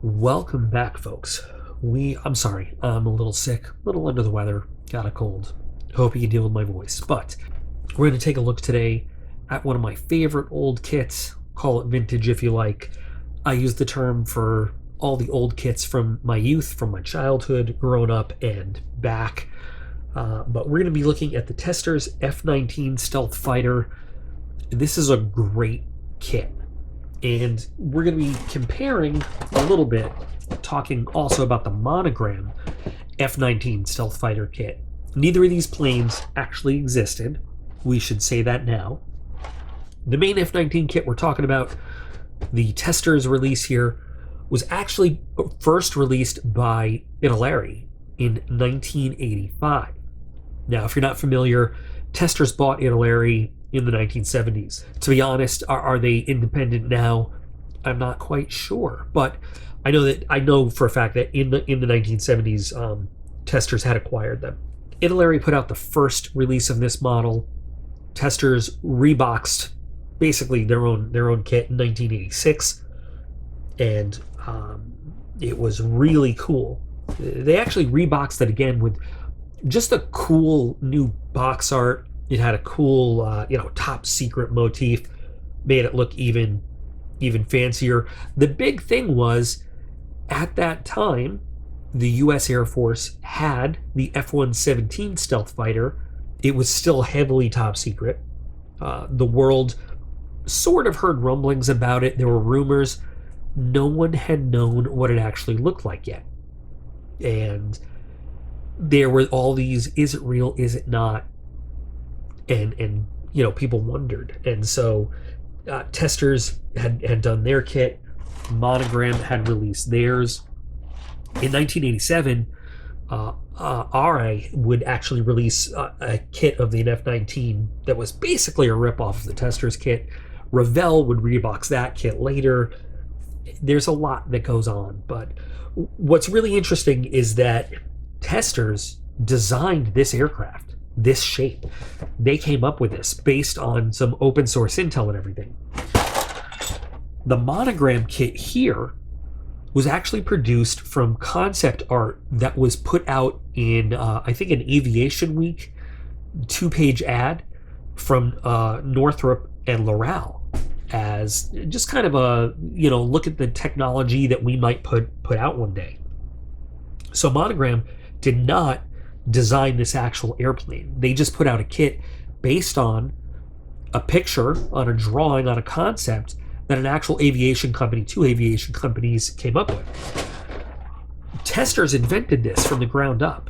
Welcome back, folks. I'm sorry, I'm a little sick, a little under the weather, got a cold. Hope you can deal with my voice. But we're going to take a look today at one of my favorite old kits. Call it vintage if you like. I use the term for all the old kits from my youth, from my childhood, growing up, and back. But we're going to be looking at the Testors F-19 Stealth Fighter. This is a great kit. And we're going to be comparing a little bit, talking also about the monogram F-19 Stealth Fighter kit. Neither of these planes actually existed. We should say that now. The main F-19 kit we're talking about, the Testors release here, was actually first released by Italeri in 1985. Now, if you're not familiar, Testors bought Italeri in the 1970s. To be honest, are they independent now? I'm not quite sure, but I know for a fact that in the 1970s, Testors had acquired them. Italeri put out the first release of this model. Testors reboxed basically their own kit in 1986, and it was really cool. They actually reboxed it again with just a cool new box art. It had a cool, top secret motif, made it look even fancier. The big thing was, at that time, the U.S. Air Force had the F-117 stealth fighter. It was still heavily top secret. The world sort of heard rumblings about it. There were rumors. No one had known what it actually looked like yet. And there were all these, is it real, is it not? And people wondered. And so Testors had done their kit. Monogram had released theirs. In 1987, RI would actually release a kit of the F-19 that was basically a ripoff of the Testors kit. Revell would rebox that kit later. There's a lot that goes on, but what's really interesting is that Testors designed this aircraft, this shape. They came up with this based on some open source intel and everything. The monogram kit here was actually produced from concept art that was put out in, I think, an Aviation Week 2-page ad from Northrop and Loral, as just kind of a, look at the technology that we might put out one day. So Monogram did not design this actual airplane. They just put out a kit based on a picture, on a drawing, on a concept that an actual aviation company, two aviation companies, came up with. Testors invented this from the ground up,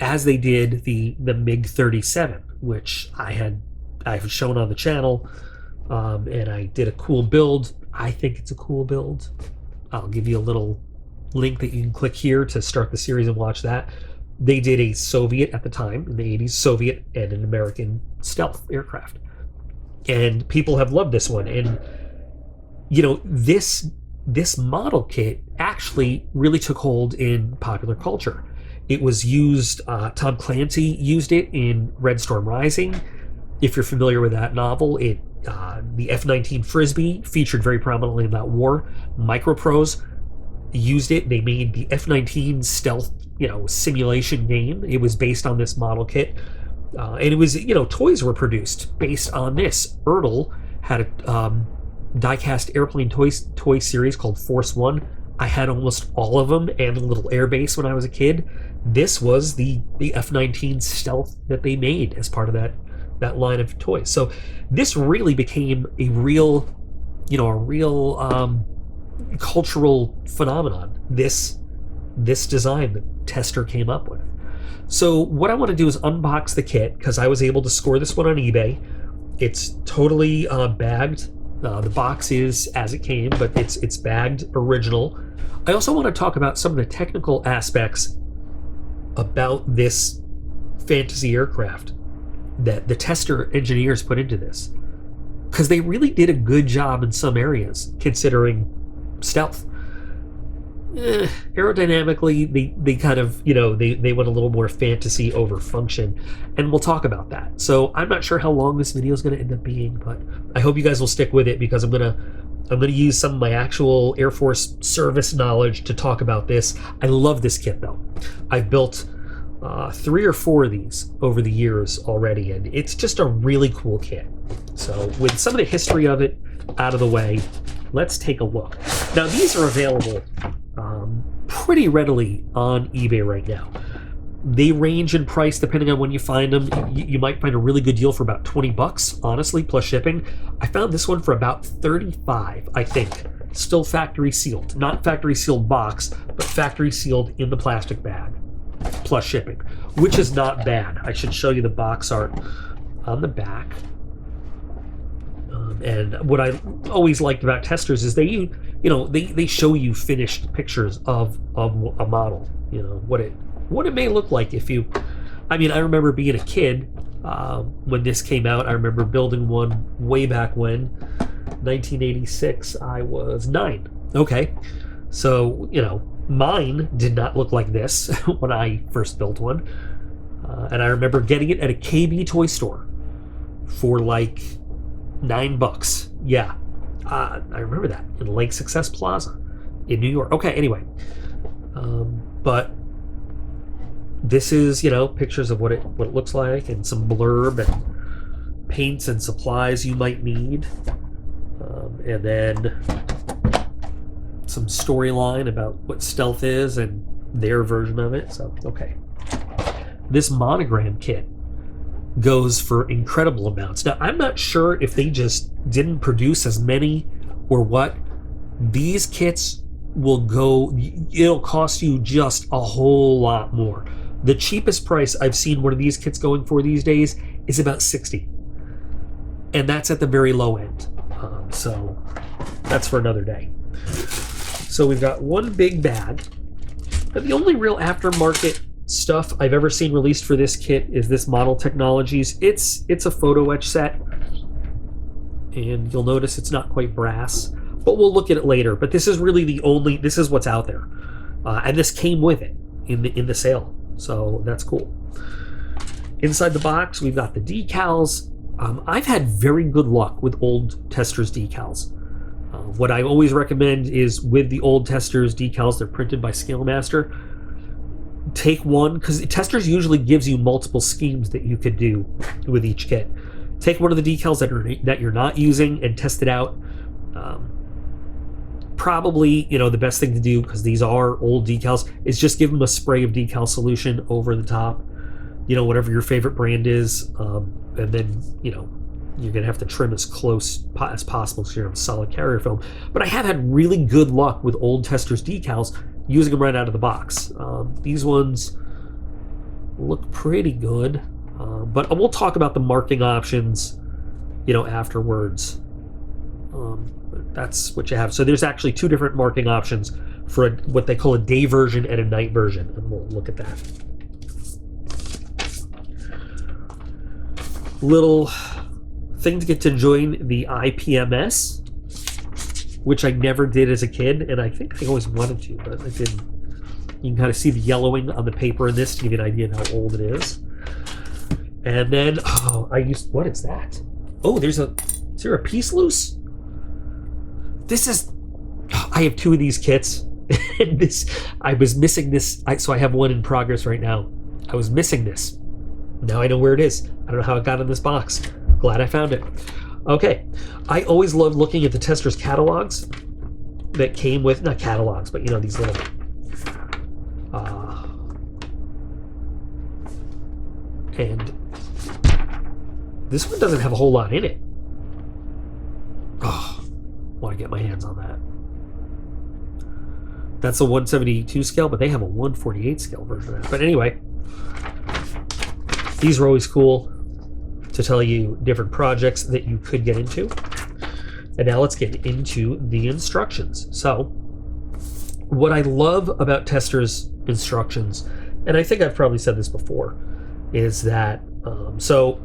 as they did the MiG-37, which I've shown on the channel, and I did a cool build. I think it's a cool build. I'll give you a little link that you can click here to start the series and watch that. They did a Soviet, at the time, in the 80s, Soviet and an American stealth aircraft. And people have loved this one. And, this model kit actually really took hold in popular culture. It was used, Tom Clancy used it in Red Storm Rising. If you're familiar with that novel, the F-19 Frisbee featured very prominently in that war. Microprose used it. They made the F-19 stealth, simulation game. It was based on this model kit. And it was, toys were produced based on this. Ertl had a die-cast airplane toy series called Force One. I had almost all of them and a little airbase when I was a kid. This was the F-19 stealth that they made as part of that line of toys. So this really became a real cultural phenomenon. This design that Tester came up with. So what I want to do is unbox the kit, because I was able to score this one on eBay. It's totally bagged. The box is as it came, but it's bagged original. I also want to talk about some of the technical aspects about this fantasy aircraft that the Tester engineers put into this, because they really did a good job in some areas, considering stealth. Aerodynamically, they kind of, they went a little more fantasy over function, and we'll talk about that. So I'm not sure how long this video is going to end up being, but I hope you guys will stick with it, because I'm going to I'm going to use some of my actual Air Force service knowledge to talk about this. I love this kit, though. I've built 3 or 4 of these over the years already, and it's just a really cool kit. So with some of the history of it out of the way, let's take a look. Now, these are available pretty readily on eBay right now. They range in price depending on when you find them. You might find a really good deal for about 20 bucks, honestly, plus shipping. I found this one for about 35, I think. Still factory sealed. Not factory sealed box, but factory sealed in the plastic bag, plus shipping, which is not bad. I should show you the box art on the back. And what I always liked about Testors is they show you finished pictures of a model, what it may look like if you... I mean, I remember being a kid when this came out. I remember building one way back when, 1986. I was 9. Okay, so mine did not look like this when I first built one, and I remember getting it at a KB toy store for like $9. Yeah, I remember that in Lake Success Plaza in New York. Okay, anyway, but this is pictures of what it looks like, and some blurb and paints and supplies you might need, and then some storyline about what stealth is and their version of it. So okay, this monogram kit goes for incredible amounts. Now, I'm not sure if they just didn't produce as many or what. These kits will go, it'll cost you just a whole lot more. The cheapest price I've seen one of these kits going for these days is about $60. And that's at the very low end. So that's for another day. So we've got one big bag. But the only real aftermarket stuff I've ever seen released for this kit is this Model Technologies. It's a photo etch set, and you'll notice it's not quite brass, but we'll look at it later. But this is really this is what's out there, and this came with it in the sale, so that's cool. Inside the box, we've got the decals. I've had very good luck with old Testors decals. What I always recommend is with the old Testors decals, they're printed by Scalemaster. Take one, because Testors usually gives you multiple schemes that you could do with each kit. Take one of the decals that you're not using and test it out. Probably, the best thing to do, because these are old decals, is just give them a spray of decal solution over the top. Whatever your favorite brand is, and then you're gonna have to trim as close as possible so you have a solid carrier film. But I have had really good luck with old Testors decals, using them right out of the box. These ones look pretty good, but we'll talk about the marking options, afterwards. That's what you have. So there's actually 2 different marking options for what they call a day version and a night version, and we'll look at that. Little thing to get to join the IPMS, which I never did as a kid, and I think I always wanted to, but I didn't. You can kind of see the yellowing on the paper in this to give you an idea of how old it is. And then, what is that? Oh, is there a piece loose? I have 2 of these kits, and I was missing this, so I have one in progress right now. I was missing this. Now I know where it is. I don't know how it got in this box. Glad I found it. Okay, I always loved looking at the Testors catalogs that came with, not catalogs, but these little and this one doesn't have a whole lot in it. Oh, want to get my hands on that. That's a 172 scale, but they have a 148 scale version of that. But anyway, these are always cool to tell you different projects that you could get into. And now let's get into the instructions. So what I love about Testors instructions, and I think I've probably said this before, is that so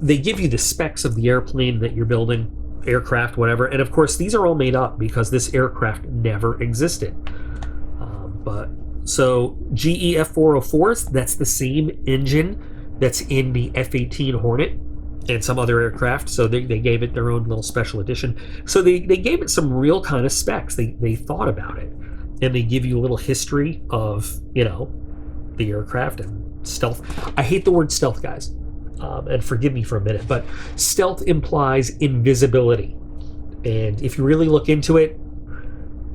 they give you the specs of the airplane that you're building, aircraft, whatever, and of course these are all made up because this aircraft never existed. But so GE F404s, that's the same engine that's in the F-18 Hornet. and some other aircraft, so they gave it their own little special edition. So they gave it some real kind of specs. They thought about it, and they give you a little history of, you know, the aircraft and stealth. I hate the word stealth, guys, and forgive me for a minute, but stealth implies invisibility. And if you really look into it,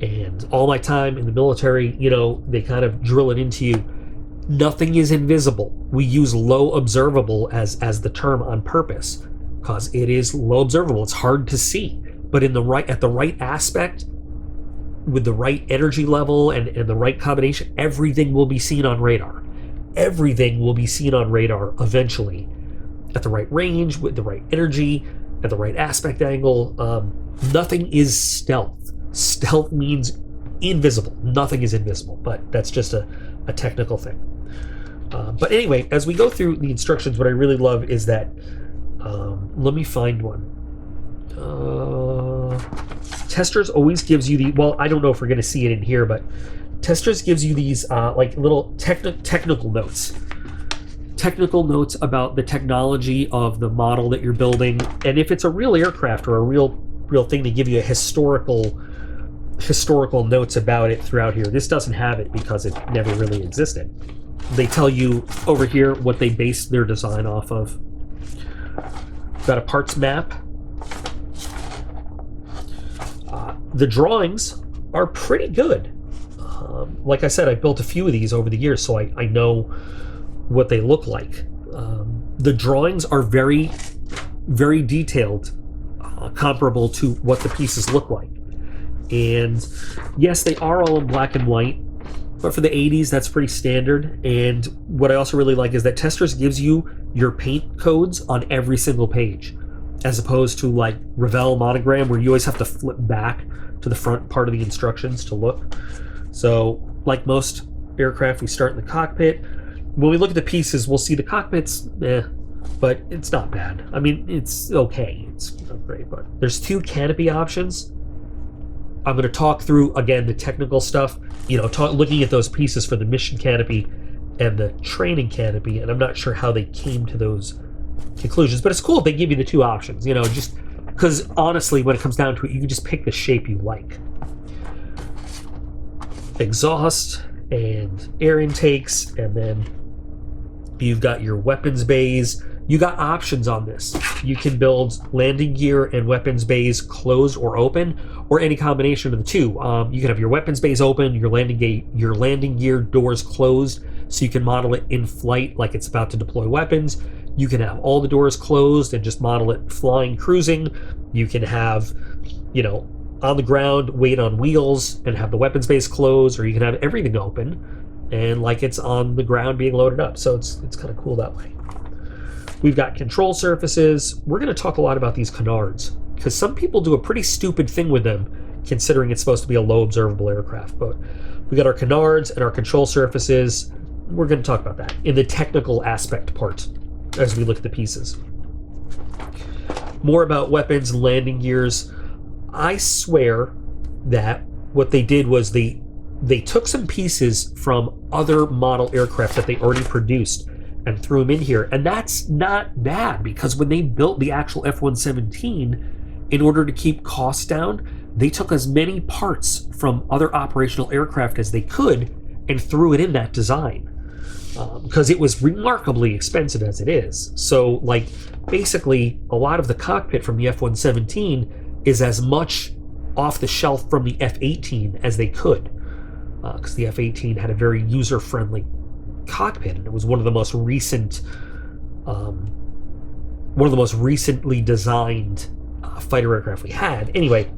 and all my time in the military, you know, they kind of drill it into you, nothing is invisible. We use low observable as the term on purpose, because it is low observable. It's hard to see, but at the right aspect, with the right energy level and the right combination, everything will be seen on radar. Everything will be seen on radar eventually, at the right range, with the right energy, at the right aspect angle. Nothing is stealth. Stealth means invisible. Nothing is invisible, but that's just a technical thing. But anyway, as we go through the instructions, what I really love is that, let me find one. Testors always gives you well, I don't know if we're going to see it in here, but Testors gives you these like little technical notes. Technical notes about the technology of the model that you're building, and if it's a real aircraft or a real thing, they give you a historical notes about it throughout here. This doesn't have it because it never really existed. They tell you over here what they based their design off of. Got a parts map. The drawings are pretty good. Like I said, I built a few of these over the years, so I know what they look like. The drawings are very, very detailed, comparable to what the pieces look like. And yes, they are all in black and white, but for the 80s, that's pretty standard. And what I also really like is that Testors gives you your paint codes on every single page, as opposed to like Revell Monogram, where you always have to flip back to the front part of the instructions to look. So like most aircraft, we start in the cockpit. When we look at the pieces, we'll see the cockpit's but it's not bad. I mean, it's okay. It's not great, but there's 2 canopy options. I'm going to talk through, again, the technical stuff, you know, looking at those pieces for the mission canopy and the training canopy, and I'm not sure how they came to those conclusions, but it's cool they give you the 2 options, you know, just because honestly, when it comes down to it, you can just pick the shape you like. Exhaust and air intakes, and then you've got your weapons bays. You got options on this. You can build landing gear and weapons bays closed or open, or any combination of the 2. You can have your weapons bays open, your landing gear doors closed, so you can model it in flight like it's about to deploy weapons. You can have all the doors closed and just model it flying, cruising. You can have, you know, on the ground, wait on wheels and have the weapons bays closed, or you can have everything open and like it's on the ground being loaded up. So it's kind of cool that way. We've got control surfaces. We're going to talk a lot about these canards, because some people do a pretty stupid thing with them, considering it's supposed to be a low observable aircraft. But we got our canards and our control surfaces. We're going to talk about that in the technical aspect part as we look at the pieces. More about weapons and landing gears. I swear that what they did was they took some pieces from other model aircraft that they already produced and threw them in here. And that's not bad, because when they built the actual F-117, in order to keep costs down, they took as many parts from other operational aircraft as they could and threw it in that design, because it was remarkably expensive as it is. So like basically a lot of the cockpit from the F-117 is as much off the shelf from the F-18 as they could, because the F-18 had a very user-friendly cockpit, and it was one of the most recently designed fighter aircraft we had. Anyway,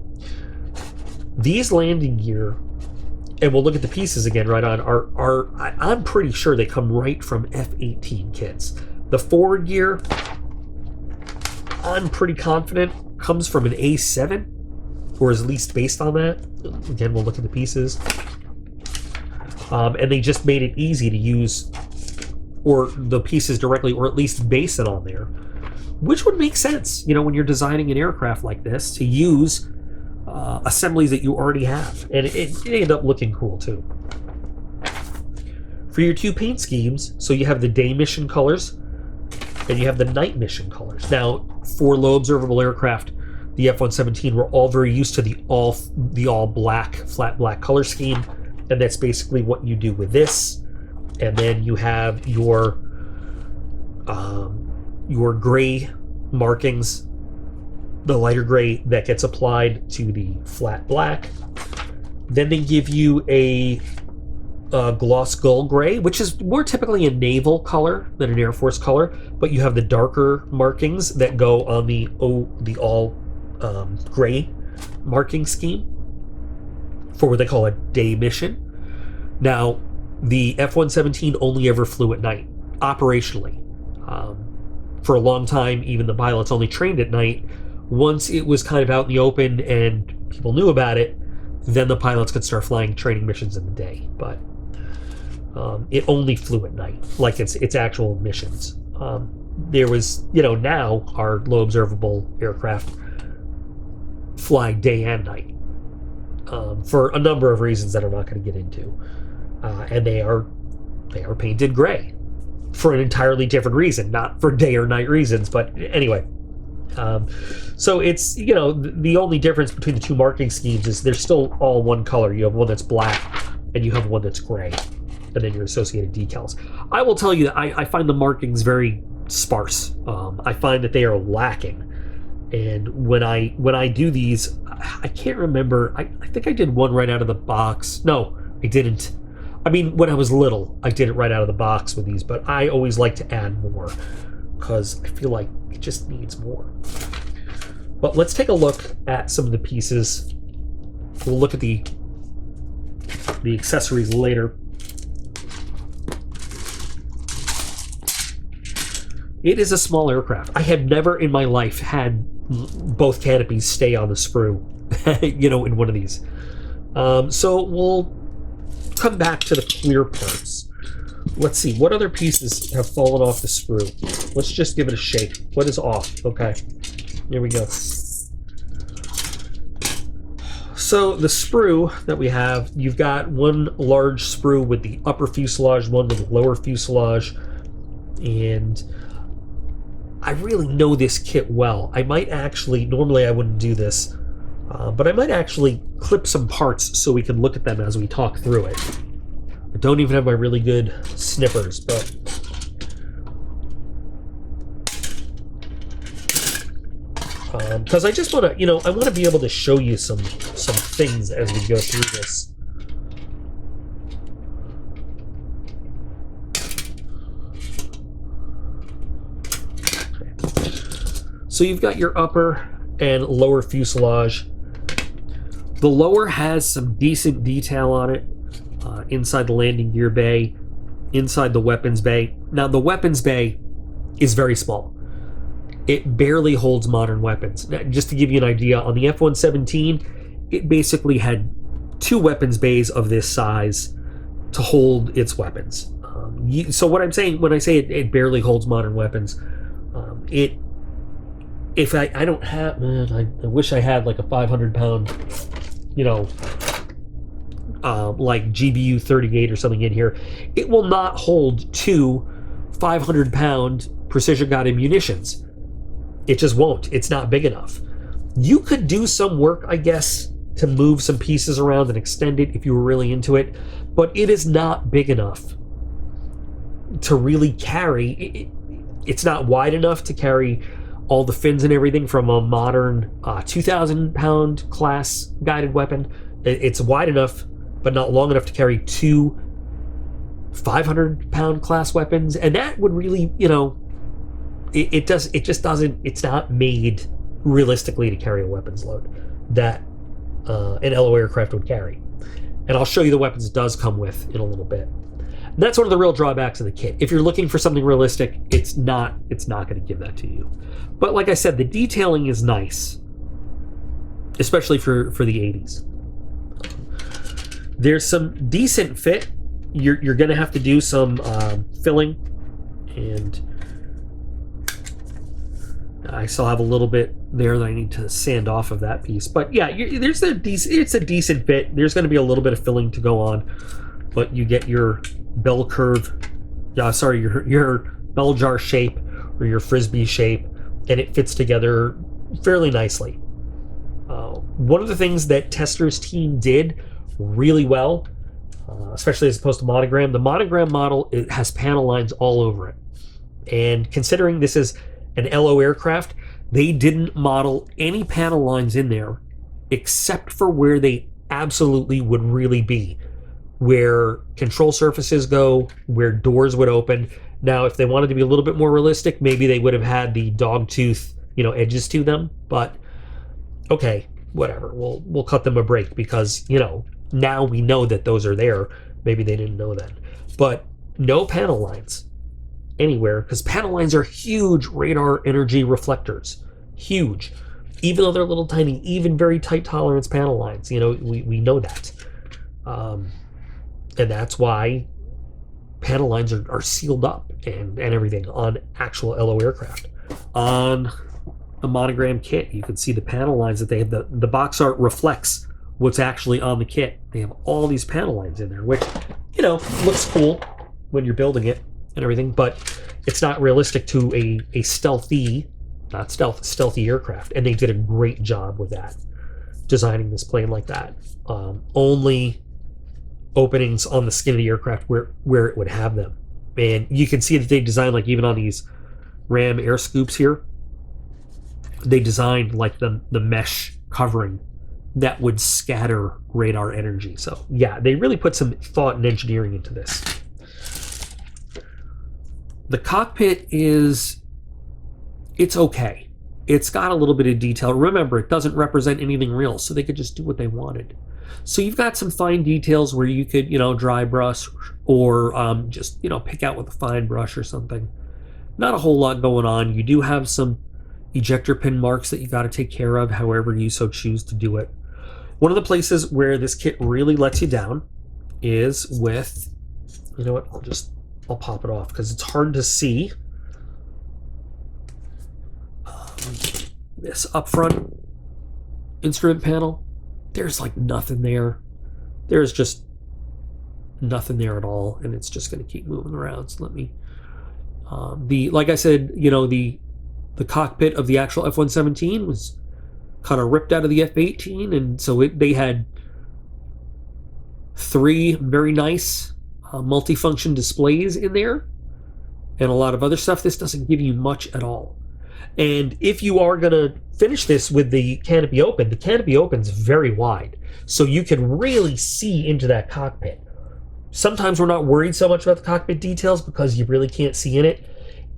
these landing gear, and we'll look at the pieces again right on, I'm pretty sure they come right from F-18 kits. The forward gear, I'm pretty confident comes from an A7, or is at least based on that. Again, we'll look at the pieces. And they just made it easy to use or the pieces directly, or at least base it on there, which would make sense, you know, when you're designing an aircraft like this, to use assemblies that you already have. And it ended up looking cool too. For your 2 paint schemes, so you have the day mission colors and you have the night mission colors. Now, for low observable aircraft, the F-117, we're all very used to the all black, flat black color scheme, and that's basically what you do with this. And then you have your gray markings, the lighter gray that gets applied to the flat black. Then they give you a gloss gull gray, which is more typically a naval color than an Air Force color, but you have the darker markings that go on the all gray marking scheme for what they call a day mission. Now, the F-117 only ever flew at night, operationally. For a long time, even the pilots only trained at night. Once it was kind of out in the open and people knew about it, then the pilots could start flying training missions in the day. But it only flew at night, like its actual missions. There was, now our low observable aircraft fly day and night for a number of reasons that I'm not going to get into. And they are painted gray for an entirely different reason, not for day or night reasons. But anyway, so it's, the only difference between the two marking schemes is they're still all one color. You have one that's black and you have one that's gray, and then your associated decals. I will tell you that I find the markings very sparse. I find that they are lacking. And when I do these, I can't remember. I think I did one right out of the box. No, I didn't. I mean, when I was little, I did it right out of the box with these, but I always like to add more because I feel like it just needs more. But let's take a look at some of the pieces. We'll look at the accessories later. It is a small aircraft. I have never in my life had both canopies stay on the sprue, in one of these. So we'll come back to the clear parts. Let's see, what other pieces have fallen off the sprue? Let's just give it a shake. What is off? Okay, here we go. So the sprue that we have, you've got one large sprue with the upper fuselage, one with the lower fuselage, and I really know this kit well. I might actually, normally I wouldn't do this, but I might actually clip some parts so we can look at them as we talk through it. I don't even have my really good snippers, but because I just want to, I want to be able to show you some things as we go through this. So you've got your upper and lower fuselage. The lower has some decent detail on it, inside the landing gear bay, inside the weapons bay. Now the weapons bay is very small. It barely holds modern weapons. Now, just to give you an idea, on the F-117, it basically had 2 weapons bays of this size to hold its weapons. So what I'm saying when I say it barely holds modern weapons, if I don't have, I wish I had like a 500-pound, like GBU 38 or something in here. It will not hold 2 500-pound precision-guided munitions. It just won't. It's not big enough. You could do some work, I guess, to move some pieces around and extend it if you were really into it, but it is not big enough to really carry. It's not wide enough to carry all the fins and everything from a modern 2,000-pound class guided weapon. It's wide enough, but not long enough to carry 2 500-pound class weapons, and that would really, it's not made realistically to carry a weapons load that an LO aircraft would carry. And I'll show you the weapons it does come with in a little bit. And that's one of the real drawbacks of the kit. If you're looking for something realistic, it's not going to give that to you. But like I said, the detailing is nice, especially for the 80s. There's some decent fit. You're going to have to do some filling, and I still have a little bit there that I need to sand off of that piece. But yeah, it's a decent fit. There's going to be a little bit of filling to go on, but you get your bell curve, your bell jar shape or your frisbee shape, and it fits together fairly nicely. One of the things that Testors team did really well, especially as opposed to Monogram, the Monogram model, it has panel lines all over it. And considering this is an LO aircraft, they didn't model any panel lines in there except for where they absolutely would really be, where control surfaces go, where doors would open. Now, if they wanted to be a little bit more realistic, maybe they would have had the dog tooth, edges to them. But okay, whatever. We'll cut them a break because now we know that those are there. Maybe they didn't know that. But no panel lines anywhere, because panel lines are huge radar energy reflectors. Huge. Even though they're little tiny, even very tight tolerance panel lines. We know that. And that's why panel lines are sealed up and everything on actual LO aircraft. On the Monogram kit, you can see the panel lines that they have. The box art reflects what's actually on the kit. They have all these panel lines in there, which, looks cool when you're building it and everything, but it's not realistic to a stealthy aircraft. And they did a great job with that, designing this plane like that. Only openings on the skin of the aircraft where it would have them. And you can see that they designed, like, even on these Ram air scoops here, they designed like the mesh covering that would scatter radar energy. So yeah, they really put some thought and engineering into this. The cockpit it's okay. It's got a little bit of detail. Remember, it doesn't represent anything real, so they could just do what they wanted. So you've got some fine details where you could, dry brush or just, pick out with a fine brush or something. Not a whole lot going on. You do have some ejector pin marks that you got to take care of, however you so choose to do it. One of the places where this kit really lets you down is with, you know what, I'll pop it off because it's hard to see. This up front instrument panel, there's like nothing there. There's just nothing there at all, and it's just going to keep moving around. So let me, like I said, the cockpit of the actual F-117 was kind of ripped out of the F-18, and so they had 3 very nice multifunction displays in there and a lot of other stuff. This doesn't give you much at all. And if you are going to finish this with the canopy open, the canopy opens very wide, so you can really see into that cockpit. Sometimes we're not worried so much about the cockpit details because you really can't see in it,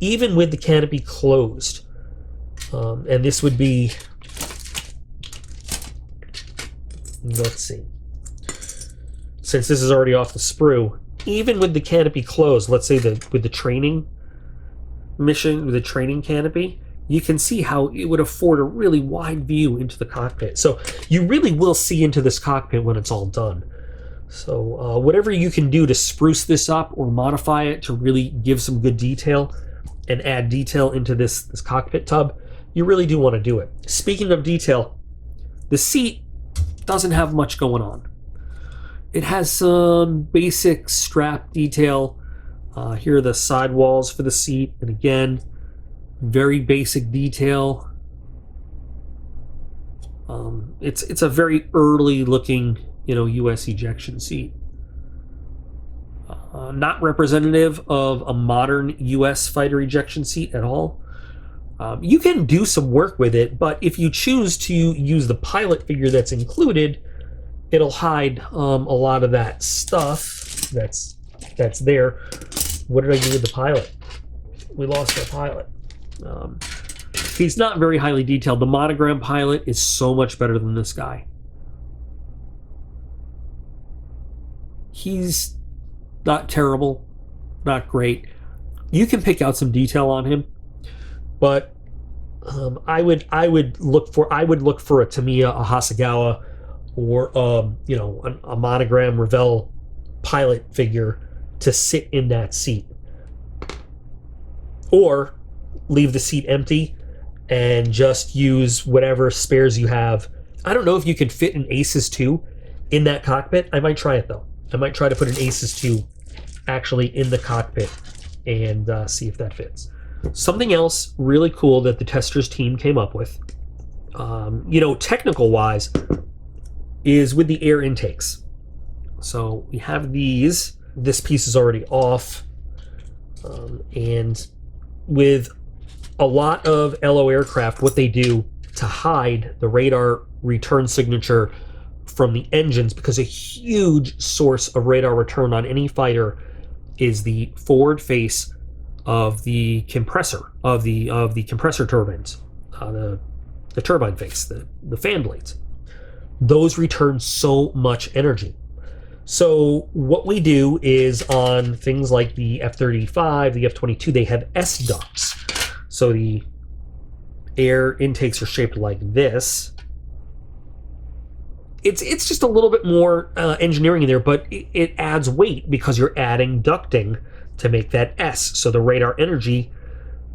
even with the canopy closed. And this would be, let's see, since this is already off the sprue, even with the canopy closed, let's say with the training mission, with the training canopy, you can see how it would afford a really wide view into the cockpit. So you really will see into this cockpit when it's all done. So whatever you can do to spruce this up or modify it to really give some good detail and add detail into this cockpit tub, you really do want to do it. Speaking of detail, the seat doesn't have much going on. It has some basic strap detail. Here are the sidewalls for the seat, and again, very basic detail. It's a very early looking, U.S. ejection seat. Not representative of a modern U.S. fighter ejection seat at all. You can do some work with it, but if you choose to use the pilot figure that's included, it'll hide a lot of that stuff that's there. What did I do with the pilot? We lost our pilot. He's not very highly detailed. The Monogram pilot is so much better than this guy. He's not terrible, not great. You can pick out some detail on him, but I would look for a Tamiya, a Hasegawa, or a Monogram Revell pilot figure to sit in that seat, or leave the seat empty and just use whatever spares you have. I don't know if you can fit an Aces 2 in that cockpit. I might try it though. I might try to put an Aces 2 actually in the cockpit and see if that fits. Something else really cool that the Testors team came up with, technical wise, is with the air intakes. So we have these. This piece is already off. And with a lot of LO aircraft, what they do to hide the radar return signature from the engines, because a huge source of radar return on any fighter is the forward face of the compressor of the compressor turbines, the turbine face, the fan blades. Those return so much energy. So what we do is on things like the F-35, the F-22, they have S ducts. So the air intakes are shaped like this. It's just a little bit more engineering in there, but it adds weight because you're adding ducting to make that S, so the radar energy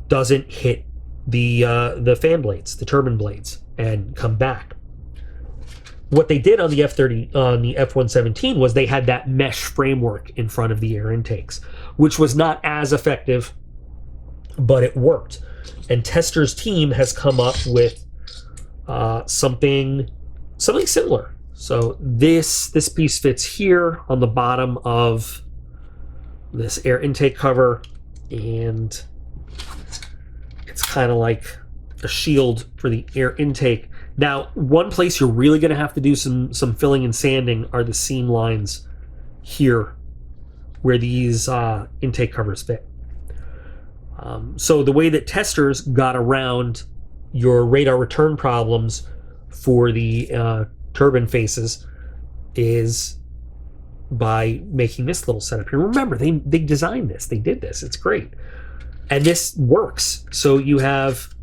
doesn't hit the fan blades, the turbine blades, and come back. What they did on the F-117 was they had that mesh framework in front of the air intakes, which was not as effective, but it worked. And Testors' team has come up with something similar. So this piece fits here on the bottom of this air intake cover, and it's kind of like a shield for the air intake. Now, one place you're really going to have to do some filling and sanding are the seam lines here where these intake covers fit. So the way that Testors got around your radar return problems for the turbine faces is by making this little setup here. Remember, they designed this. They did this. It's great. And this works. So you have...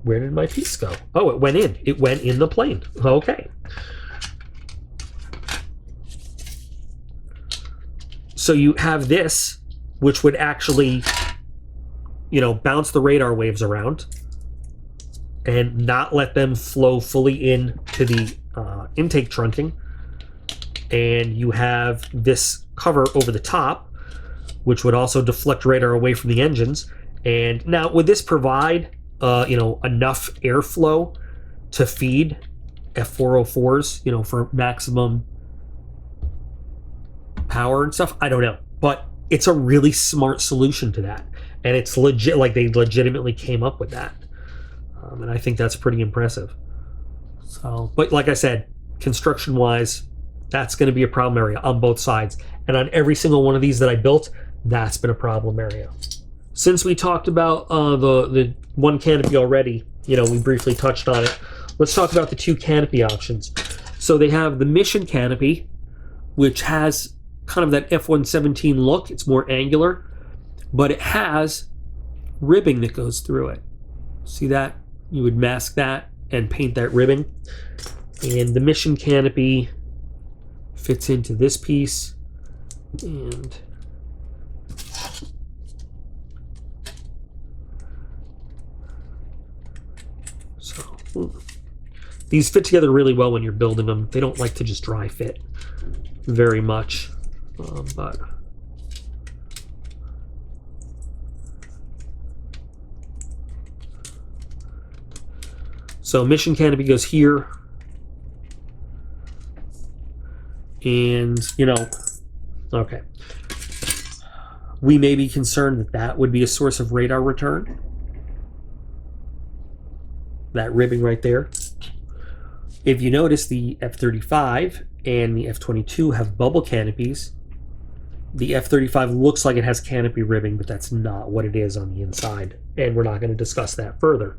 Where did my piece go? Oh, it went in. It went in the plane. Okay. So you have this, which would actually, bounce the radar waves around and not let them flow fully into the intake trunking. And you have this cover over the top, which would also deflect radar away from the engines. And now, would this provide enough airflow to feed F-404s, for maximum power and stuff? I don't know, but it's a really smart solution to that, and it's legit. Like, they legitimately came up with that, and I think that's pretty impressive. So, but like I said, construction-wise, that's going to be a problem area on both sides, and on every single one of these that I built, that's been a problem area. Since we talked about the one canopy already, we briefly touched on it, let's talk about the two canopy options. So they have the mission canopy, which has kind of that F-117 look. It's more angular, but it has ribbing that goes through it. See that? You would mask that and paint that ribbing. And the mission canopy fits into this piece, and these fit together really well when you're building them. They don't like to just dry fit very much, but so mission canopy goes here, and okay, we may be concerned that would be a source of radar return. That ribbing right there. If you notice, the F-35 and the F-22 have bubble canopies. The F-35 looks like it has canopy ribbing, but that's not what it is on the inside, and we're not going to discuss that further.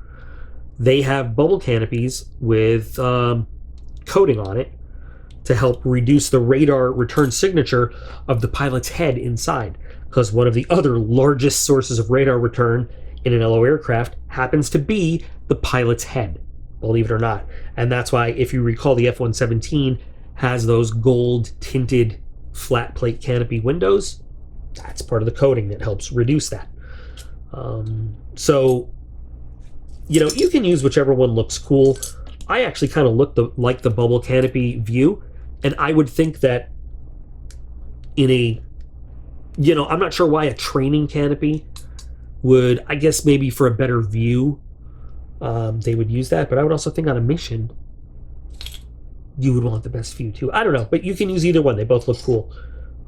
They have bubble canopies with coating on it to help reduce the radar return signature of the pilot's head inside, because one of the other largest sources of radar return in an LO aircraft happens to be the pilot's head, believe it or not. And that's why, if you recall, the F-117 has those gold tinted flat plate canopy windows. That's part of the coating that helps reduce that. So, you can use whichever one looks cool. I actually kind of like the bubble canopy view, and I would think that in a, I'm not sure why a training canopy would, I guess maybe for a better view, they would use that. But I would also think on a mission, you would want the best view too. I don't know, but you can use either one. They both look cool.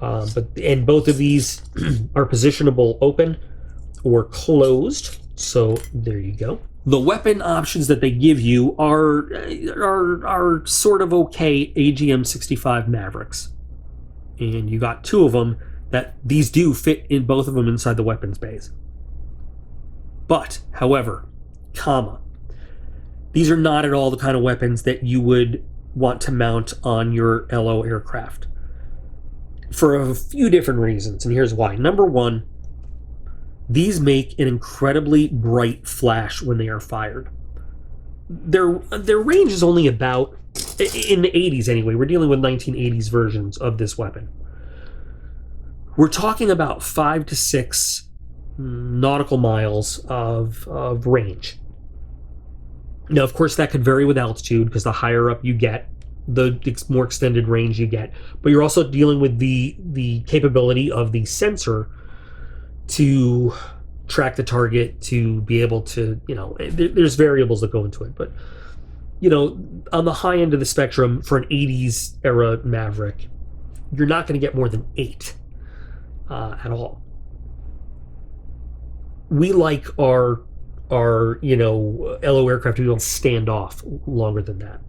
And both of these are positionable open or closed. So there you go. The weapon options that they give you are sort of okay AGM-65 Mavericks. And you got two of them that these do fit in, both of them inside the weapons bays. But, however, these are not at all the kind of weapons that you would want to mount on your LO aircraft. For a few different reasons, and here's why. Number one, these make an incredibly bright flash when they are fired. Their range is only about, in the 80s anyway, we're dealing with 1980s versions of this weapon. We're talking about 5 to 6 nautical miles of range. Now, of course, that could vary with altitude, because the higher up you get, the more extended range you get. But you're also dealing with the capability of the sensor to track the target, to be able to, there's variables that go into it. But, on the high end of the spectrum for an 80s era Maverick, you're not going to get more than 8 at all. We like our LO aircraft to be able to stand off longer than that.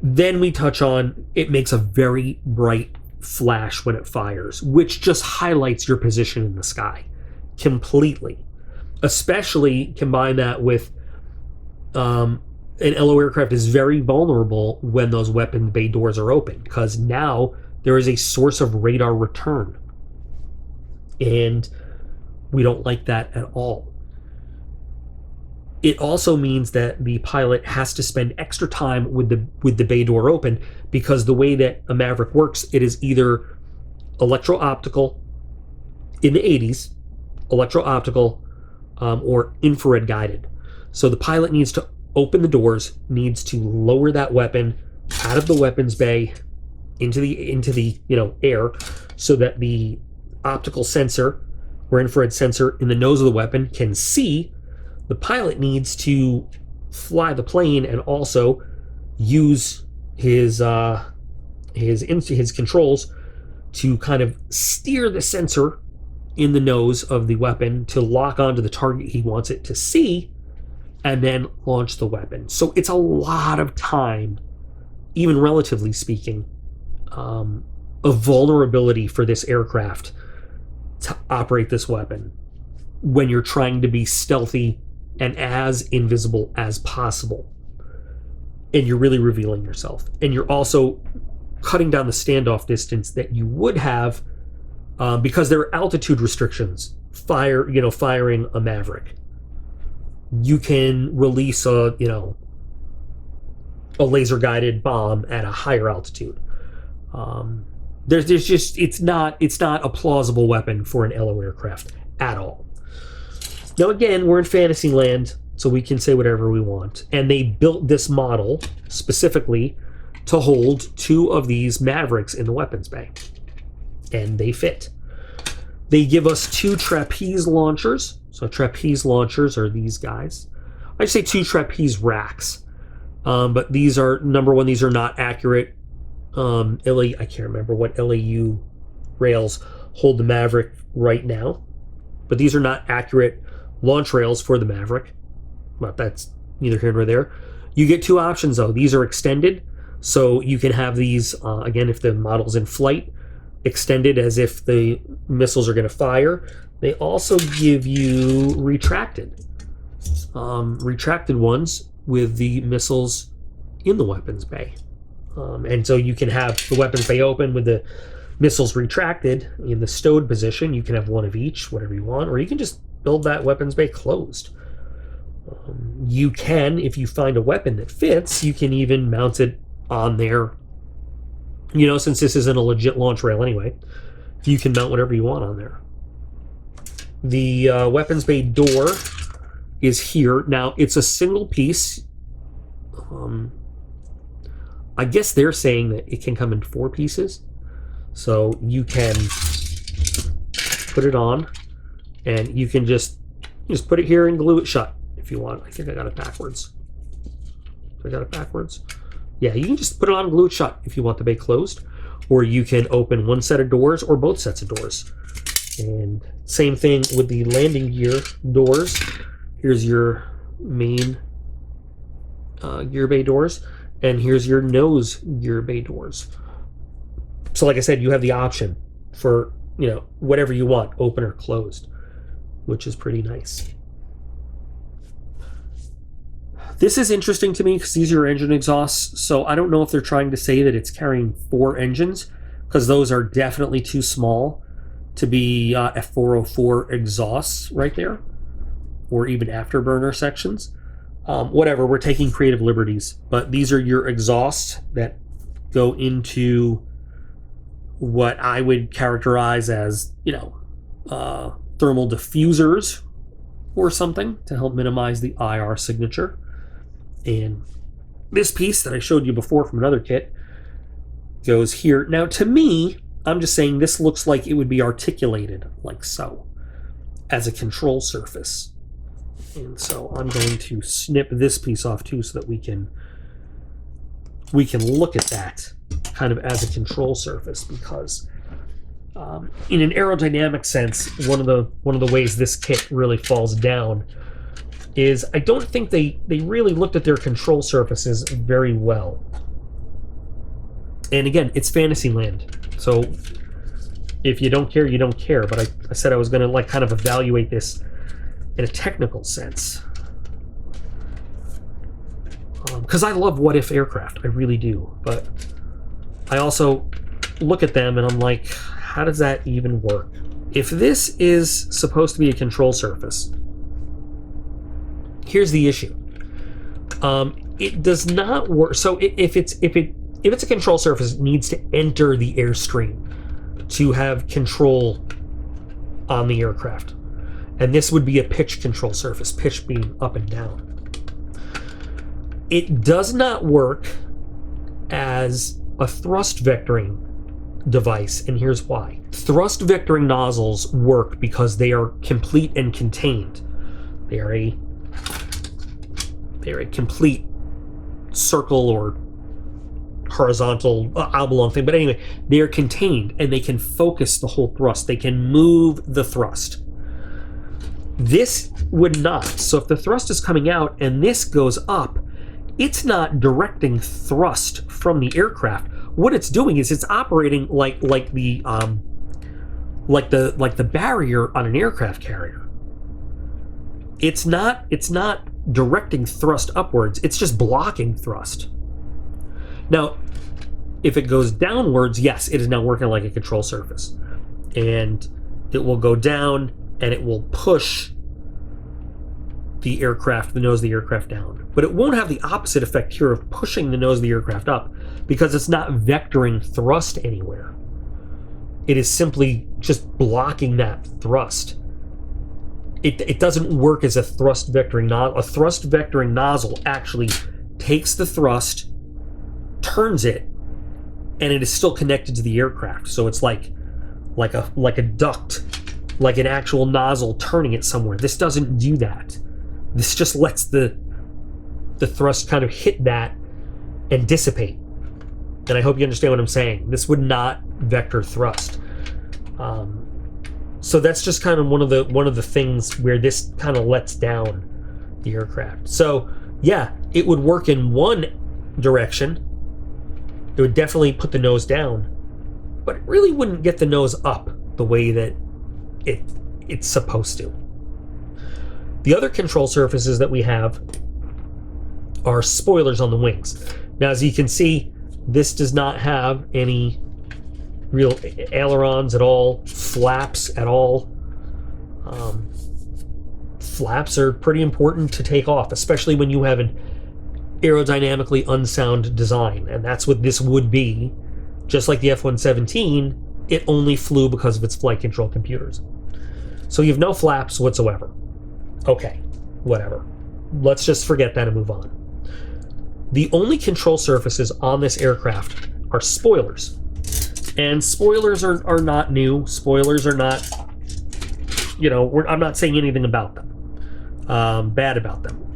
Then we touch on, it makes a very bright flash when it fires, which just highlights your position in the sky completely. Especially combine that with an LO aircraft is very vulnerable when those weapon bay doors are open, because now there is a source of radar return. And we don't like that at all. It also means that the pilot has to spend extra time with the bay door open, because the way that a Maverick works, it is either electro-optical in the 80s, electro-optical, or infrared guided. So the pilot needs to open the doors, needs to lower that weapon out of the weapons bay into the air, so that the optical sensor or infrared sensor in the nose of the weapon can see. The pilot needs to fly the plane and also use his controls to kind of steer the sensor in the nose of the weapon to lock onto the target he wants it to see, and then launch the weapon. So it's a lot of time, even relatively speaking, of vulnerability for this aircraft to operate this weapon when you're trying to be stealthy and as invisible as possible. And you're really revealing yourself. And you're also cutting down the standoff distance that you would have, because there are altitude restrictions. Firing a Maverick. You can release a laser guided bomb at a higher altitude. There's just, it's not a plausible weapon for an LO aircraft at all. Now again, we're in fantasy land, so we can say whatever we want. And they built this model specifically to hold 2 of these Mavericks in the weapons bay. And they fit. They give us 2 trapeze launchers. So trapeze launchers are these guys. I say 2 trapeze racks. But these are, number one, these are not accurate. I can't remember what LAU rails hold the Maverick right now. But these are not accurate launch rails for the Maverick. But that's neither here nor there. You get 2 options though. These are extended, so you can have these, again, if the model's in flight, extended as if the missiles are going to fire. They also give you retracted ones with the missiles in the weapons bay. And so you can have the weapons bay open with the missiles retracted in the stowed position. You can have one of each, whatever you want, or you can just build that weapons bay closed. You can, if you find a weapon that fits, you can even mount it on there. Since this isn't a legit launch rail anyway, you can mount whatever you want on there. The weapons bay door is here. Now, it's a single piece. I guess they're saying that it can come in 4 pieces. So you can put it on, And you can just put it here and glue it shut if you want. I think I got it backwards. I got it backwards. Yeah, you can just put it on and glue it shut if you want the bay closed. Or you can open one set of doors or both sets of doors. And same thing with the landing gear doors. Here's your main gear bay doors, and here's your nose gear bay doors. So like I said, you have the option for, whatever you want, open or closed, which is pretty nice. This is interesting to me because these are your engine exhausts, so I don't know if they're trying to say that it's carrying 4 engines, because those are definitely too small to be F404 exhausts right there, or even afterburner sections. Whatever, we're taking creative liberties, but these are your exhausts that go into what I would characterize as, thermal diffusers or something to help minimize the IR signature. And this piece that I showed you before from another kit goes here. Now, to me, I'm just saying this looks like it would be articulated like so as a control surface. And so I'm going to snip this piece off too so that we can look at that kind of as a control surface, because in an aerodynamic sense, one of the ways this kit really falls down is I don't think they really looked at their control surfaces very well. And again, it's Fantasyland, so if you don't care, you don't care. But I said I was going to kind of evaluate this in a technical sense, because I love what-if aircraft, I really do. But I also look at them and I'm like, how does that even work? If this is supposed to be a control surface, here's the issue. It does not work. So if it's a control surface, it needs to enter the airstream to have control on the aircraft. And this would be a pitch control surface, pitch being up and down. It does not work as a thrust vectoring device, and here's why. Thrust vectoring nozzles work because they are complete and contained. They're a complete circle or horizontal oblong thing, but anyway, they are contained and they can focus the whole thrust. They can move the thrust. This would not. So if the thrust is coming out and this goes up, it's not directing thrust from the aircraft. What it's doing is it's operating like the barrier on an aircraft carrier. It's not directing thrust upwards. It's just blocking thrust. Now, if it goes downwards, yes, it is now working like a control surface, and it will go down and it will push the nose of the aircraft down. But it won't have the opposite effect here of pushing the nose of the aircraft up, because it's not vectoring thrust anywhere. It is simply just blocking that thrust. It doesn't work as a thrust vectoring nozzle. A thrust vectoring nozzle actually takes the thrust, turns it, and it is still connected to the aircraft. So it's like a duct, like an actual nozzle turning it somewhere. This doesn't do that. This just lets the thrust kind of hit that and dissipate. And I hope you understand what I'm saying. This would not vector thrust. So that's just kind of one of the things where this kind of lets down the aircraft. So yeah, it would work in one direction. It would definitely put the nose down, but it really wouldn't get the nose up the way that it's supposed to. The other control surfaces that we have are spoilers on the wings. Now, as you can see, this does not have any real ailerons at all, flaps at all. Flaps are pretty important to take off, especially when you have an aerodynamically unsound design, and that's what this would be. Just like the F-117, it only flew because of its flight control computers. So you have no flaps whatsoever. Okay, whatever. Let's just forget that and move on. The only control surfaces on this aircraft are spoilers. And spoilers are not new. Spoilers are not, I'm not saying anything about them, bad about them.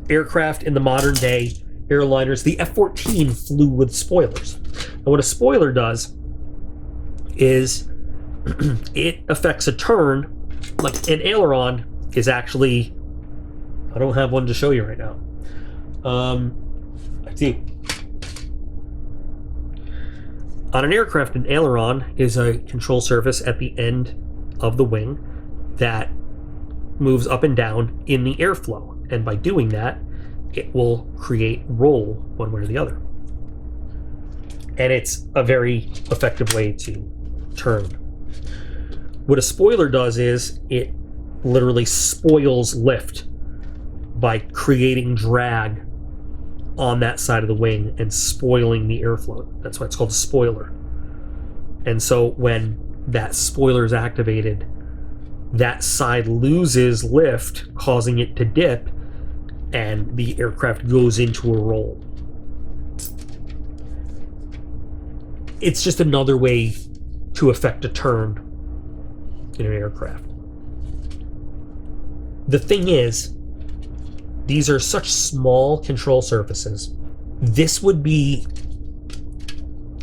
Aircraft in the modern day, airliners, the F-14 flew with spoilers. And what a spoiler does is it affects a turn. Like an aileron is actually, I don't have one to show you right now. I do. On an aircraft, an aileron is a control surface at the end of the wing that moves up and down in the airflow. And by doing that, it will create roll one way or the other. And it's a very effective way to turn. What a spoiler does is it literally spoils lift by creating drag on that side of the wing and spoiling the airflow. That's why it's called a spoiler. And so when that spoiler is activated, that side loses lift, causing it to dip, and the aircraft goes into a roll. It's just another way to affect a turn in an aircraft. The thing is, these are such small control surfaces. This would be,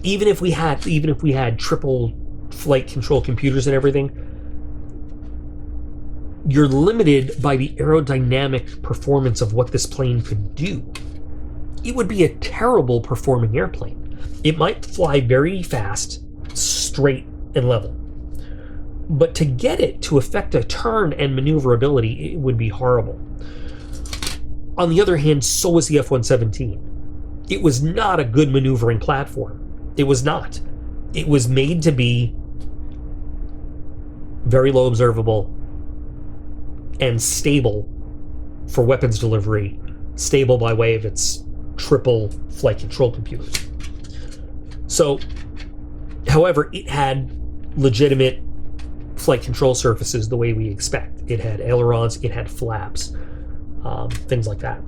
even if we had triple flight control computers and everything, you're limited by the aerodynamic performance of what this plane could do. It would be a terrible performing airplane. It might fly very fast, straight and level. But to get it to affect a turn and maneuverability, it would be horrible. On the other hand, so was the F-117. It was not a good maneuvering platform. It was not. It was made to be very low observable and stable for weapons delivery, stable by way of its triple flight control computers. So, however, it had legitimate flight control surfaces the way we expect. It had ailerons, it had flaps, things like that.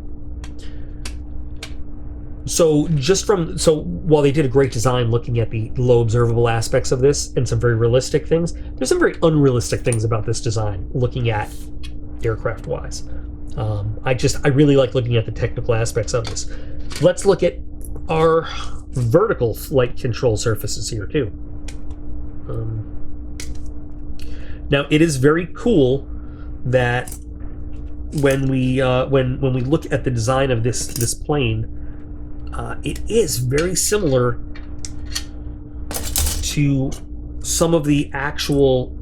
So while they did a great design looking at the low observable aspects of this and some very realistic things, there's some very unrealistic things about this design looking at aircraft wise. I really like looking at the technical aspects of this. Let's look at our vertical flight control surfaces here too. Now it is very cool that when we look at the design of this plane, it is very similar to some of the actual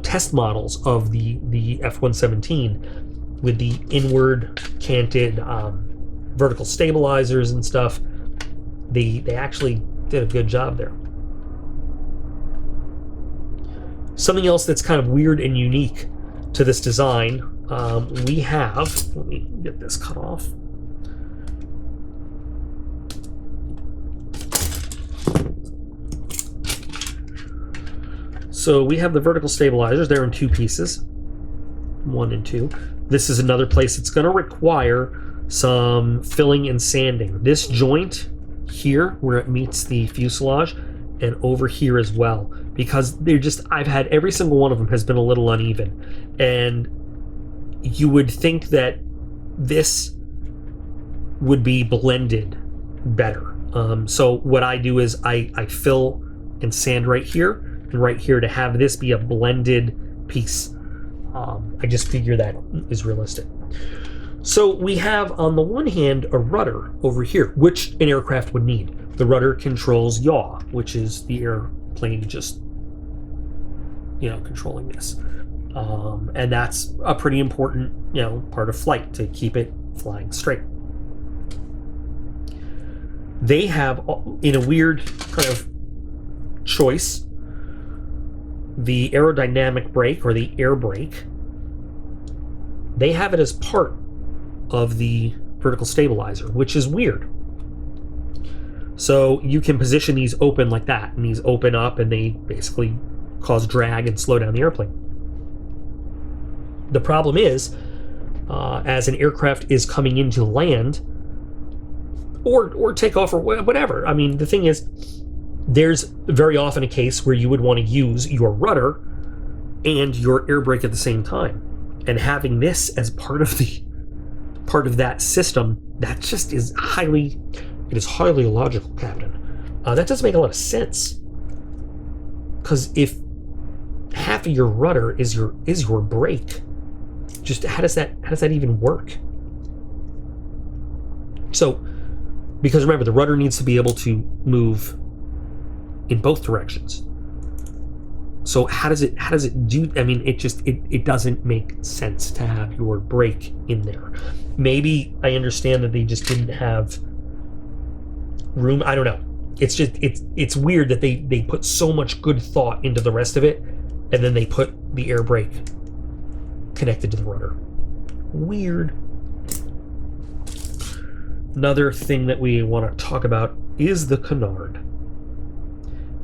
test models of the F-117 with the inward canted vertical stabilizers and stuff. They actually did a good job there. Something else that's kind of weird and unique to this design, we have, let me get this cut off. So we have the vertical stabilizers. They're in two pieces, 1 and 2. This is another place that's going to require some filling and sanding. This joint here, where it meets the fuselage, and over here as well, because I've had every single one of them has been a little uneven, and you would think that this would be blended better. So what I do is I fill and sand right here and right here to have this be a blended piece. I just figure that is realistic. So we have on the one hand a rudder over here, which an aircraft would need. The rudder controls yaw, which is the airplane just controlling this. And that's a pretty important part of flight to keep it flying straight. They have, in a weird kind of choice, the aerodynamic brake, or the air brake. They have it as part of the vertical stabilizer, which is weird. So you can position these open like that, and these open up and they basically cause drag and slow down the airplane. The problem is, as an aircraft is coming into land or take off or whatever, I mean, the thing is, there's very often a case where you would want to use your rudder and your air brake at the same time. And having this as part of that system, that just is highly illogical, Captain. That doesn't make a lot of sense. Because if half of your rudder is your brake, just how does that even work? So, because remember, the rudder needs to be able to move in both directions. So how does it do? I mean, it doesn't make sense to have your brake in there. Maybe I understand that they just didn't have room. I don't know. It's just it's weird that they put so much good thought into the rest of it, and then they put the air brake connected to the rudder. Weird. Another thing that we want to talk about is the canard.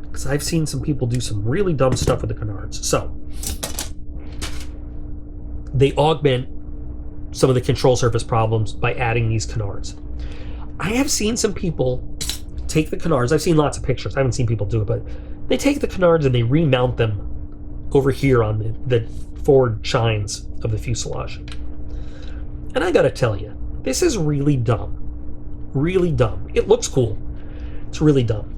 Because I've seen some people do some really dumb stuff with the canards. So, they augment some of the control surface problems by adding these canards. I have seen some people take the canards. I've seen lots of pictures. I haven't seen people do it, but they take the canards and they remount them over here on the forward chines of the fuselage. And I gotta tell you, this is really dumb. Really dumb. It looks cool. It's really dumb.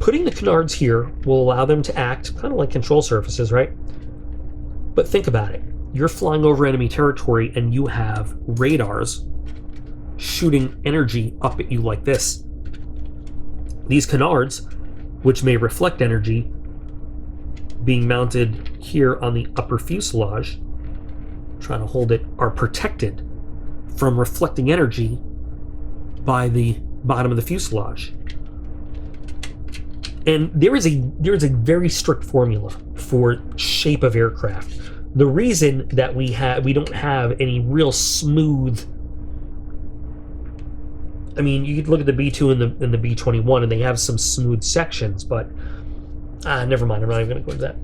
Putting the canards here will allow them to act kind of like control surfaces, right? But think about it. You're flying over enemy territory and you have radars shooting energy up at you like this. These canards, which may reflect energy, being mounted here on the upper fuselage, trying to hold it, are protected from reflecting energy by the bottom of the fuselage. And there is a very strict formula for shape of aircraft. The reason that we don't have any real smooth. I mean, you could look at the B2 and the B21, and they have some smooth sections, but never mind. I'm not even going to go into that.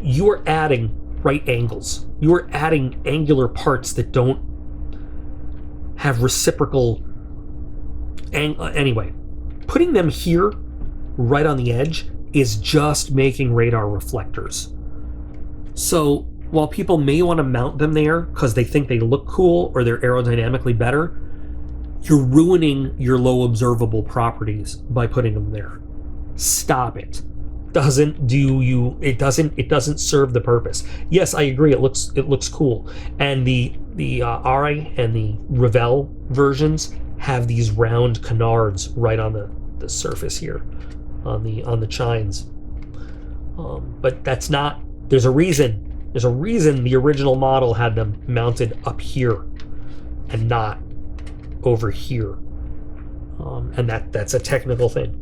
You are adding right angles. You are adding angular parts that don't have reciprocal. Anyway, putting them here, right on the edge, is just making radar reflectors. So while people may want to mount them there because they think they look cool or they're aerodynamically better, you're ruining your low observable properties by putting them there. Stop it. It doesn't serve the purpose. Yes, I agree. It looks cool, and the RI and the Revell versions have these round canards right on the surface here, on the chines. But that's not. There's a reason. There's a reason the original model had them mounted up here, and not over here. And that's a technical thing.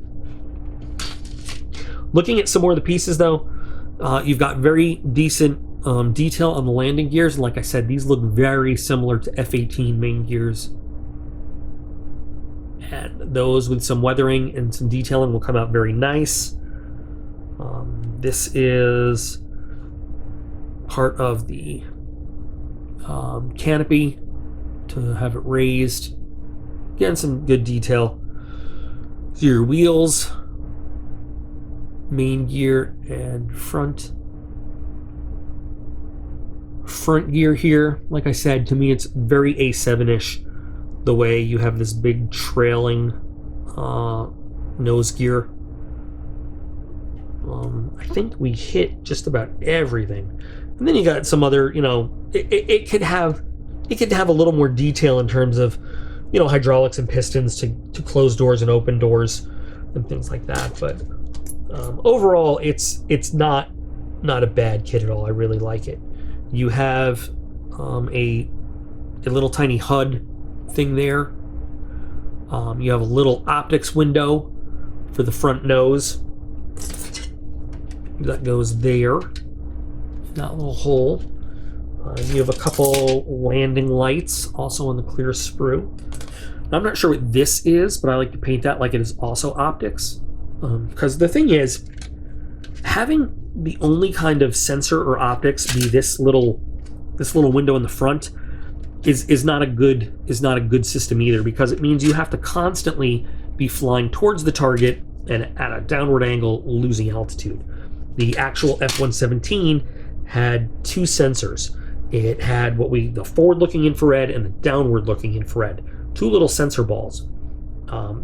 Looking at some more of the pieces, though, you've got very decent detail on the landing gears. And like I said, these look very similar to F-18 main gears. And those with some weathering and some detailing will come out very nice. This is part of the canopy to have it raised. Again, some good detail. So your wheels, main gear and front gear here. Like I said, to me it's very A7-ish, the way you have this big trailing nose gear. I think we hit just about everything. And then you got some other, it could have a little more detail in terms of, hydraulics and pistons to close doors and open doors and things like that. But overall, it's not a bad kit at all. I really like it. You have a little tiny HUD thing there. You have a little optics window for the front nose that goes there. That little hole. You have a couple landing lights also on the clear sprue. I'm not sure what this is, but I like to paint that like it is also optics. Because the thing is, having the only kind of sensor or optics be this little window in the front is not a good system either, because it means you have to constantly be flying towards the target and at a downward angle, losing altitude. The actual F-117 had two sensors. It had the forward-looking infrared and the downward-looking infrared, two little sensor balls.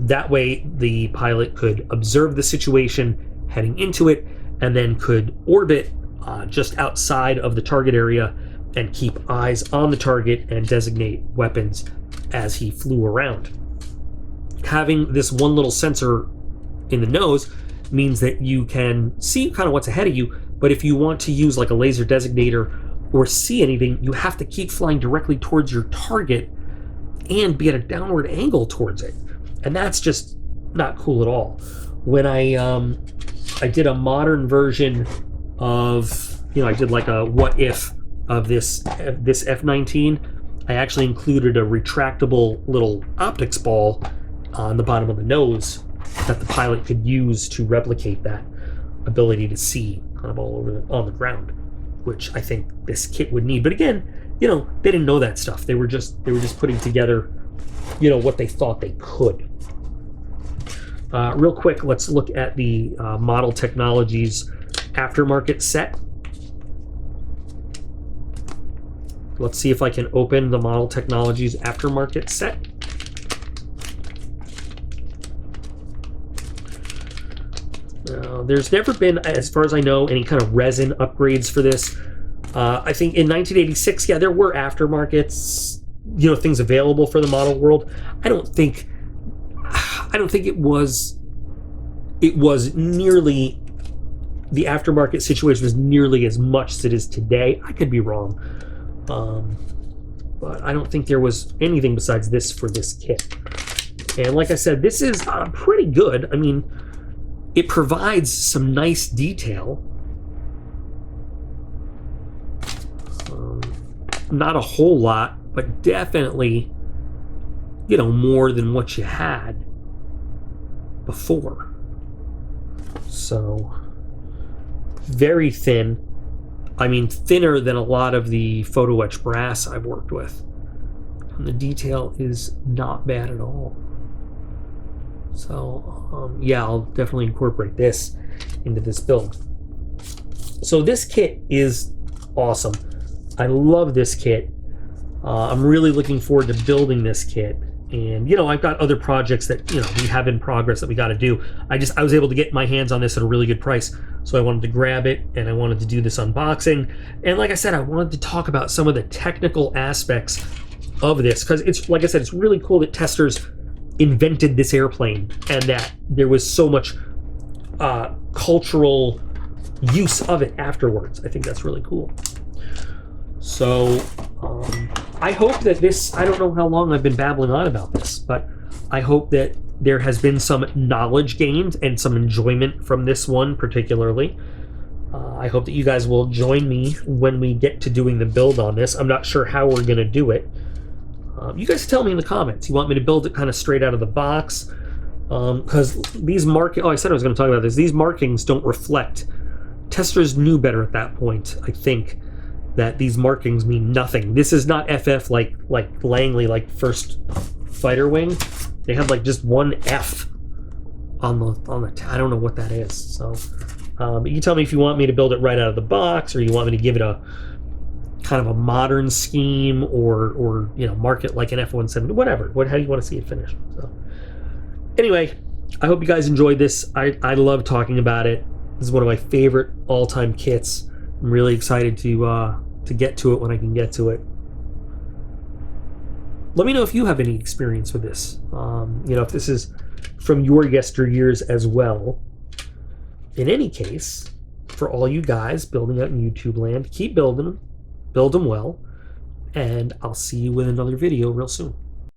That way, the pilot could observe the situation heading into it, and then could orbit just outside of the target area and keep eyes on the target and designate weapons as he flew around. Having this one little sensor in the nose means that you can see kind of what's ahead of you, but if you want to use like a laser designator or see anything, you have to keep flying directly towards your target and be at a downward angle towards it. And that's just not cool at all. When I did a modern version of, I did like a what if of this F-19, I actually included a retractable little optics ball on the bottom of the nose that the pilot could use to replicate that ability to see kind of all over on the ground, which I think this kit would need. But again, they didn't know that stuff. They were just putting together, what they thought they could. Real quick, let's look at the Model Technologies aftermarket set. Let's see if I can open the Model Technologies aftermarket set. There's never been, as far as I know, any kind of resin upgrades for this. I think in 1986, there were aftermarkets, things available for the model world. I don't think it was nearly, the aftermarket situation was nearly as much as it is today. I could be wrong. But I don't think there was anything besides this for this kit. And like I said, this is pretty good. I mean, it provides some nice detail. Not a whole lot, but definitely, more than what you had before. So, very thin. I mean, thinner than a lot of the photo etch brass I've worked with. And the detail is not bad at all. So, I'll definitely incorporate this into this build. So this kit is awesome. I love this kit. I'm really looking forward to building this kit. And, I've got other projects that, we have in progress that we got to do. I was able to get my hands on this at a really good price. So I wanted to grab it and I wanted to do this unboxing. And like I said, I wanted to talk about some of the technical aspects of this, because it's, like I said, it's really cool that Testors invented this airplane and that there was so much cultural use of it afterwards. I think that's really cool. So I hope that this, I don't know how long I've been babbling on about this, but I hope that there has been some knowledge gained and some enjoyment from this one particularly. I hope that you guys will join me when we get to doing the build on this. I'm not sure how we're going to do it. You guys tell me in the comments. You want me to build it kind of straight out of the box? Because these I said I was going to talk about this. These markings don't reflect. Testors knew better at that point, I think, that these markings mean nothing. This is not FF like Langley, like First Fighter Wing. They have like just one F on the I don't know what that is. So you can tell me if you want me to build it right out of the box, or you want me to give it a kind of a modern scheme, or mark it like an F-170, whatever. How do you want to see it finished? So anyway, I hope you guys enjoyed this. I love talking about it. This is one of my favorite all-time kits. I'm really excited to get to it when I can get to it. Let me know if you have any experience with this. If this is from your yesteryears as well. In any case, for all you guys building out in YouTube land, keep building them. Build them well. And I'll see you with another video real soon.